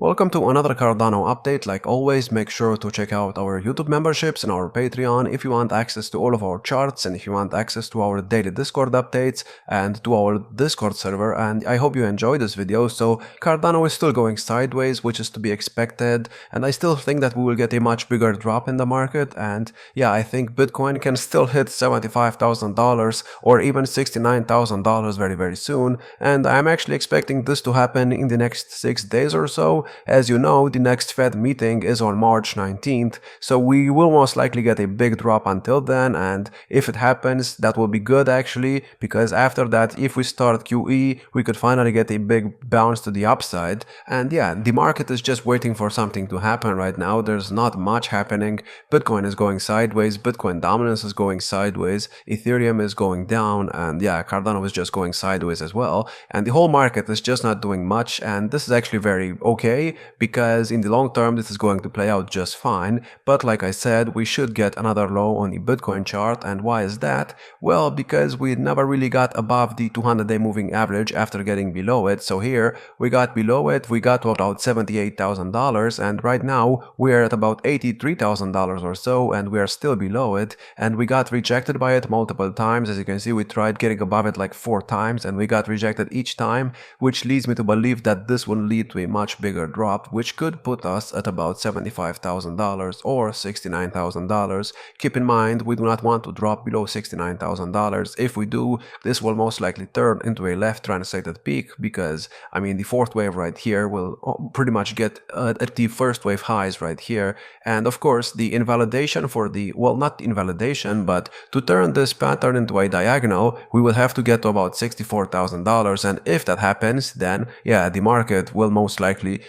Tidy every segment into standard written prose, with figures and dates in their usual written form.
Welcome to another Cardano update. Like always, make sure to check out our YouTube memberships and our Patreon if you want access to all of our charts and if you want access to our daily Discord updates and to our Discord server. And I hope you enjoyed this video. So Cardano is still going sideways, which is to be expected. And I still think that we will get a much bigger drop in the market. And yeah, I think Bitcoin can still hit $75,000 or even $69,000 very soon. And I'm actually expecting this to happen in the next 6 days or so. As you know, the next Fed meeting is on March 19th, so we will most likely get a big drop until then, and if it happens, that will be good actually, because after that, if we start QE, we could finally get a big bounce to the upside. And yeah, the market is just waiting for something to happen right now. There's not much happening. Bitcoin is going sideways, Bitcoin dominance is going sideways, Ethereum is going down, and yeah, Cardano is just going sideways as well, and the whole market is just not doing much, and this is actually very okay, because in the long term this is going to play out just fine. But like I said, we should get another low on the Bitcoin chart. And why is that? Well, because we never really got above the 200-day moving average after getting below it. So here we got below it, we got to about $78,000, and right now we're at about $83,000 or so, and we are still below it, and we got rejected by it multiple times. As you can see, we tried getting above it like 4 times and we got rejected each time, which leads me to believe that this will lead to a much bigger drop, which could put us at about $75,000 or $69,000. Keep in mind, we do not want to drop below $69,000. If we do, this will most likely turn into a left translated peak, because I mean the fourth wave right here will pretty much get at the first wave highs right here. And of course, the invalidation for the, well, not invalidation, but to turn this pattern into a diagonal, we will have to get to about $64,000. And if that happens, then yeah, the market will most likely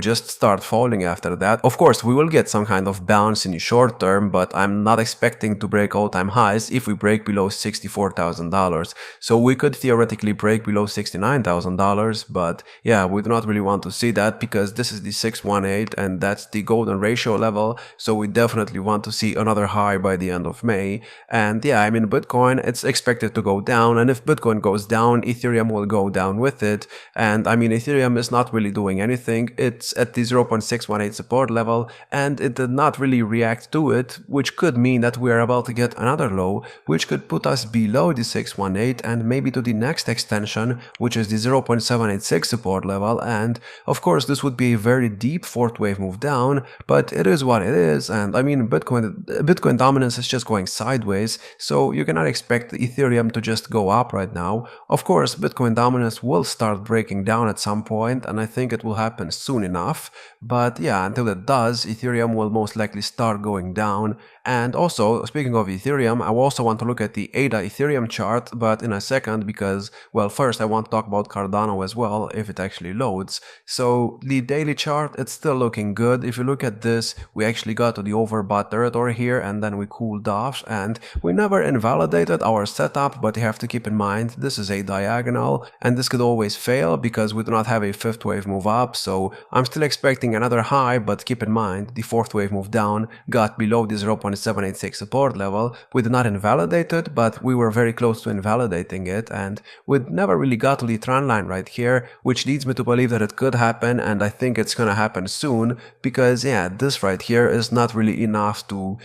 just start falling after that. Of course, we will get some kind of bounce in the short term, but I'm not expecting to break all-time highs if we break below $64,000. So we could theoretically break below $69,000, but yeah, we do not really want to see that, because this is the 618 and that's the golden ratio level. So we definitely want to see another high by the end of May. And yeah, I mean, Bitcoin, it's expected to go down, and if Bitcoin goes down, Ethereum will go down with it. And I mean, Ethereum is not really doing anything. It's at the 0.618 support level, and it did not really react to it, which could mean that we are about to get another low, which could put us below the 618 and maybe to the next extension, which is the 0.786 support level. And of course, this would be a very deep fourth wave move down, but it is what it is. And I mean, Bitcoin dominance is just going sideways, so you cannot expect Ethereum to just go up right now. Of course, Bitcoin dominance will start breaking down at some point, and I think it will happen soon enough. But yeah, until it does, Ethereum will most likely start going down. And also, speaking of Ethereum, I also want to look at the ADA Ethereum chart, but in a second, because, well, first I want to talk about Cardano as well, if it actually loads. So the daily chart, it's still looking good. If you look at this, we actually got to the overbought territory here, and then we cooled off, and we never invalidated our setup. But you have to keep in mind, this is a diagonal, and this could always fail because we do not have a fifth wave move up. So I'm still expecting another high, but keep in mind, the fourth wave move down got below the 0.786 support level. We did not invalidate it, but we were very close to invalidating it, and we never really got to the trend line right here, which leads me to believe that it could happen, and I think it's gonna happen soon, because yeah, this right here is not really enough to,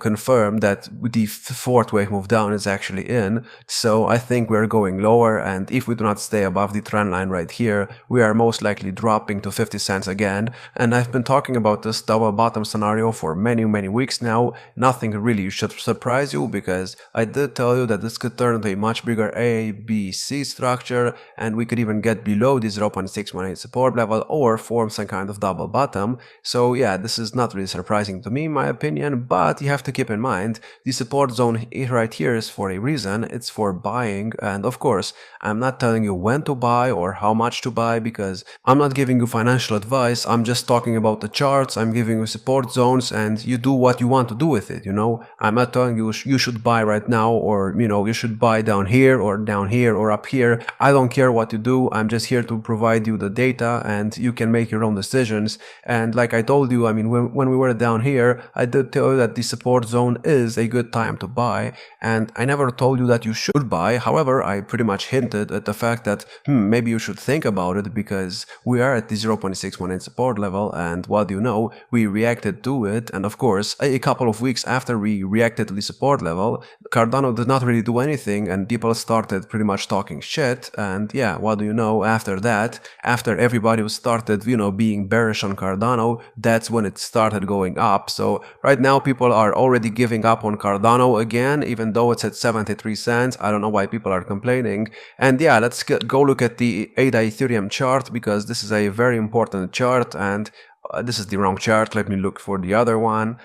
confirm that the fourth wave move down is actually in. So I think we're going lower, and if we do not stay above the trend line right here, we are most likely dropping to 50 cents again. And I've been talking about this double bottom scenario for many weeks now. Nothing really should surprise you, because I did tell you that this could turn into a much bigger A, B, C structure, and we could even get below the 0.618 support level or form some kind of double bottom. So yeah, this is not really surprising to me in my opinion, but you have to keep in mind the support zone right here is for a reason. It's for buying, and of course I'm not telling you when to buy or how much to buy, because I'm not giving you financial advice. I'm just talking about the charts. I'm giving you support zones, and you do what you want to do with it. I'm not telling you you should buy right now, or you should buy down here or up here. I don't care what you do. I'm just here to provide you the data, and you can make your own decisions. And like I told you, I mean, when we were down here, I did tell you that the support zone is a good time to buy, and I never told you that you should buy. However, I pretty much hinted at the fact that maybe you should think about it, because we are at the 0.618 support level, and what do you know, we reacted to it, and of course a couple of weeks after we reacted to the support level, Cardano did not really do anything and people started pretty much talking shit. And yeah, what do you know, after that, after everybody started, you know, being bearish on Cardano, that's when it started going up. So right now people are already giving up on Cardano again, even though it's at 73 cents. I don't know why people are complaining. And yeah, let's go look at the ADA Ethereum chart, because this is a very important chart, and this is the wrong chart. Let me look for the other one.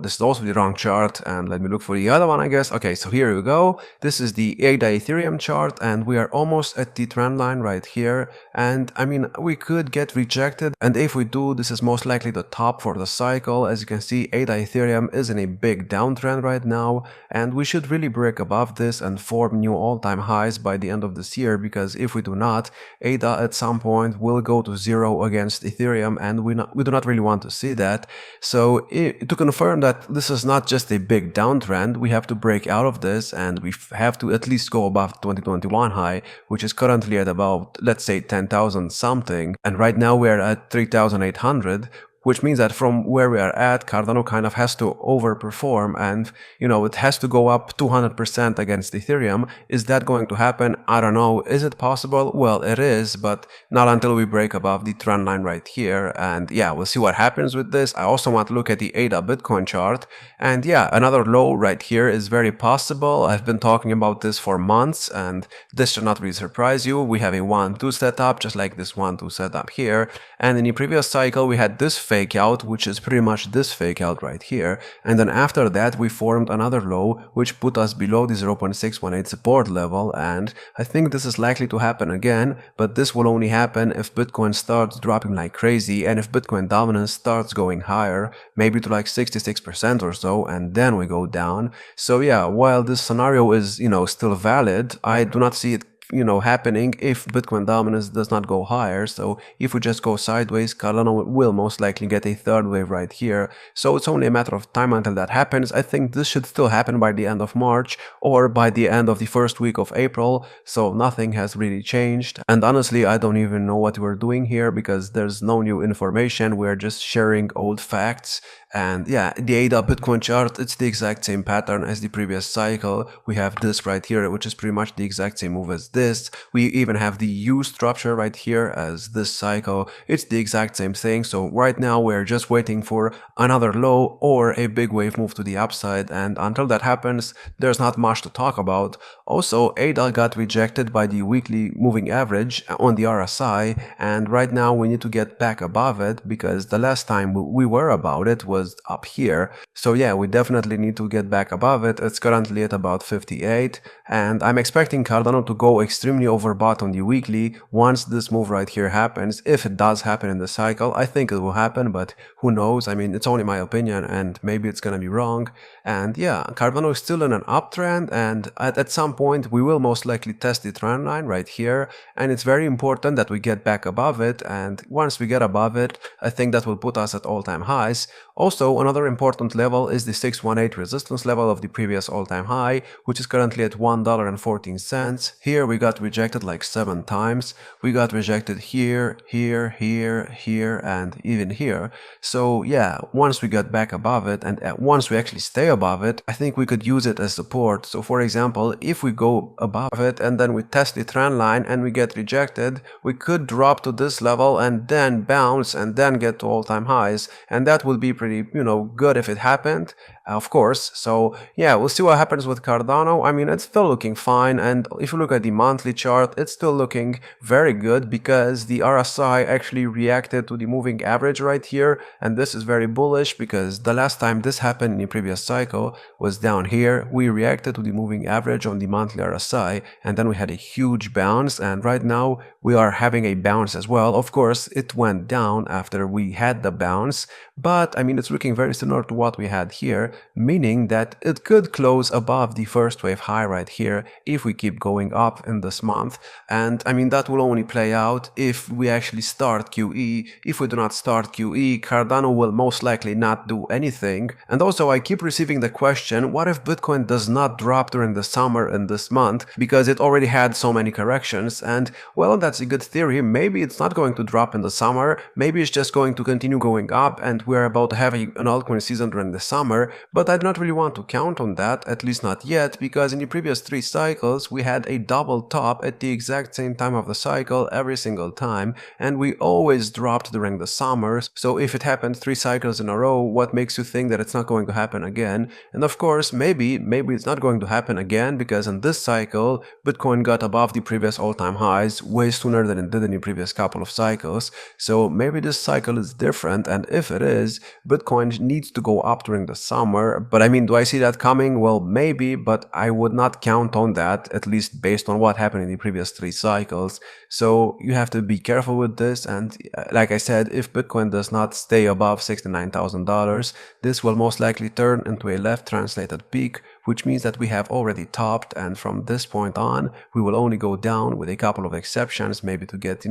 This is also the wrong chart, and let me look for the other one, I guess. Okay, so here we go. This is the ADA Ethereum chart, and we are almost at the trend line right here. And I mean, we could get rejected, and if we do, this is most likely the top for the cycle. As you can see, ADA Ethereum is in a big downtrend right now, and we should really break above this and form new all-time highs by the end of this year, because if we do not, ADA at some point will go to zero against Ethereum, and we do not really want to see that. So to confirm that this is not just a big downtrend, we have to break out of this, and we have to at least go above 2021 high, which is currently at about, let's say, 10,000 something, and right now we're at 3,800. Which means that from where we are at, Cardano kind of has to overperform, and you know, it has to go up 200% against Ethereum. Is that going to happen? I don't know. Is it possible? Well, it is, but not until we break above the trend line right here. And yeah, we'll see what happens with this. I also want to look at the ADA Bitcoin chart, and yeah, another low right here is very possible. I've been talking about this for months, and this should not really surprise you. We have a 1-2 setup, just like this 1-2 setup here, and in the previous cycle we had this fake out, which is pretty much this fake out right here, and then after that we formed another low which put us below the 0.618 support level, and I think this is likely to happen again, but this will only happen if Bitcoin starts dropping like crazy, and if Bitcoin dominance starts going higher, maybe to like 66% or so, and then we go down. So yeah, while this scenario is, you know, still valid, I do not see it, you know, happening if Bitcoin dominance does not go higher. So if we just go sideways, Cardano will most likely get a third wave right here. So it's only a matter of time until that happens. I think this should still happen by the end of March or by the end of the first week of April. So nothing has really changed. And honestly, I don't even know what we're doing here, because there's no new information. We're just sharing old facts. And yeah, the ADA Bitcoin chart, it's the exact same pattern as the previous cycle. We have this right here, which is pretty much the exact same move as this. We even have the U structure right here as this cycle. It's the exact same thing. So right now we're just waiting for another low or a big wave move to the upside, and until that happens, there's not much to talk about. Also, ADA got rejected by the weekly moving average on the RSI, and right now we need to get back above it, because the last time we were about it was up here. So yeah, we definitely need to get back above it. It's currently at about 58, and I'm expecting Cardano to go extremely overbought on the weekly once this move right here happens. If it does happen in the cycle, I think it will happen, but who knows? I mean, it's only my opinion, and maybe it's gonna be wrong. And yeah, Cardano is still in an uptrend, and at some point we will most likely test the trend line right here, and it's very important that we get back above it, and once we get above it, I think that will put us at all-time highs. Also, another important level is the 618 resistance level of the previous all-time high, which is currently at $1.14. Here we got rejected like 7 times. We got rejected here, here, here, here, and even here. So yeah, once we get back above it, and once we actually stay above it, I think we could use it as support. So for example, if we go above it and then we test the trend line and we get rejected, we could drop to this level and then bounce and then get to all-time highs, and that would be pretty, you know, good if it happened, of course. So yeah, we'll see what happens with Cardano. I mean, it's still looking fine, and if you look at the monthly chart, it's still looking very good, because the RSI actually reacted to the moving average right here, and this is very bullish, because the last time this happened in the previous cycle was down here. We reacted to the moving average on the monthly RSI, and then we had a huge bounce, and right now we are having a bounce as well. Of course, it went down after we had the bounce, but I mean, it's looking very similar to what we had here. meaning that it could close above the first wave high right here if we keep going up in this month. And I mean, that will only play out if we actually start QE. If we do not start QE, Cardano will most likely not do anything. And also I keep receiving the question, what if Bitcoin does not drop during the summer in this month because it already had so many corrections? And well, that's a good theory. Maybe it's not going to drop in the summer. Maybe it's just going to continue going up and we're about to have an altcoin season during the summer. But I do not really want to count on that, at least not yet, because in the previous 3 cycles we had a double top at the exact same time of the cycle every single time, and we always dropped during the summers. So if it happened 3 cycles in a row, what makes you think that it's not going to happen again? And of course, maybe it's not going to happen again, because in this cycle Bitcoin got above the previous all-time highs way sooner than it did in the previous couple of cycles. So maybe this cycle is different, and if it is, Bitcoin needs to go up during the summer. But I mean, do I see that coming? Well, maybe, but I would not count on that, at least based on what happened in the previous 3 cycles. So you have to be careful with this, and like I said, if Bitcoin does not stay above $69,000, this will most likely turn into a left translated peak, which means that we have already topped, and from this point on we will only go down with a couple of exceptions, maybe to get,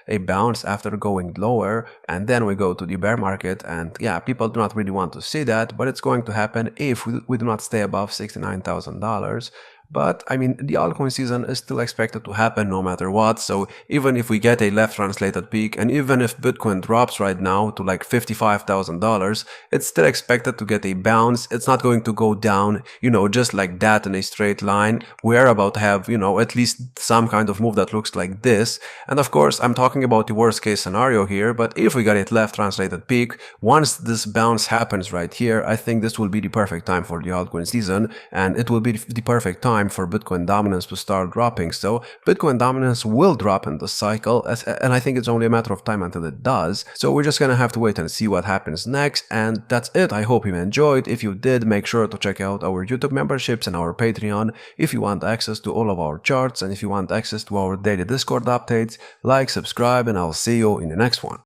a bounce after going lower, and then we go to the bear market. And yeah, people do not really want to see that, but it's going to happen if we do not stay above $69,000. But I mean, the altcoin season is still expected to happen no matter what. So even if we get a left translated peak, and even if Bitcoin drops right now to like $55,000, it's still expected to get a bounce. It's not going to go down, just like that in a straight line. We're about to have, at least some kind of move that looks like this. And of course, I'm talking about the worst case scenario here, but if we get a left translated peak, once this bounce happens right here, I think this will be the perfect time for the altcoin season, and it will be the perfect time for Bitcoin dominance to start dropping. So Bitcoin dominance will drop in this cycle, and I think it's only a matter of time until it does. So we're just gonna have to wait and see what happens next. And that's it. I hope you enjoyed. If you did, make sure to check out our YouTube memberships and our Patreon if you want access to all of our charts, and if you want access to our daily Discord updates. Like, subscribe, and I'll see you in the next one.